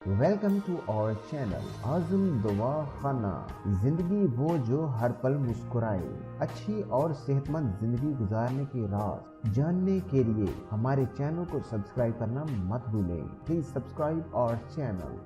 Welcome to our channel आज़म दुआ खाना। जिंदगी वो जो हर पल मुस्कुराए। अच्छी और सेहतमंद जिंदगी गुजारने के राज जानने के लिए हमारे चैनल को सब्सक्राइब करना मत भूलें। Please subscribe our channel.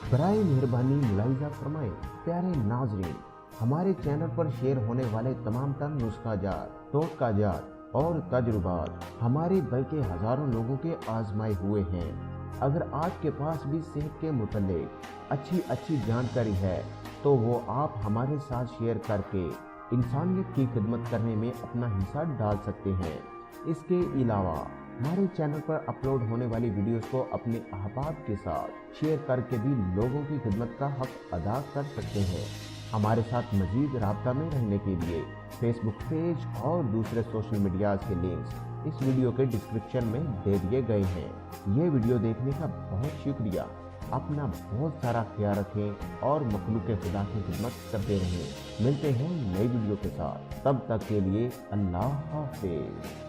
बराए मेहरबानी मुलाहिजा फरमाएं। प्यारे नाजरीन, हमारे चैनल पर शेयर होने वाले तमाम तर नुस्खाजात, टोटकाजात और तजुर्बात हमारे बल्कि हजारों लोगों के आजमाए हुए हैं। अगर आपके पास भी सेहत के मुतालिक अच्छी जानकारी है तो वो आप हमारे साथ शेयर करके इंसानियत की खिदमत करने में अपना हिस्सा डाल सकते हैं। इसके अलावा हमारे चैनल पर अपलोड होने वाली वीडियोस को अपने अहबाब के साथ शेयर करके भी लोगों की खिदमत का हक अदा कर सकते हैं। हमारे साथ मजीद राब्ता में रहने के लिए फेसबुक पेज और दूसरे सोशल मीडिया के लिंक्स इस वीडियो के डिस्क्रिप्शन में दे दिए गए हैं। ये वीडियो देखने का बहुत शुक्रिया। अपना बहुत सारा ख्याल रखें और मखलूक खुदा की खिदमत करते रहें। मिलते हैं नई वीडियो के साथ, तब तक के लिए अल्लाह हाफिज।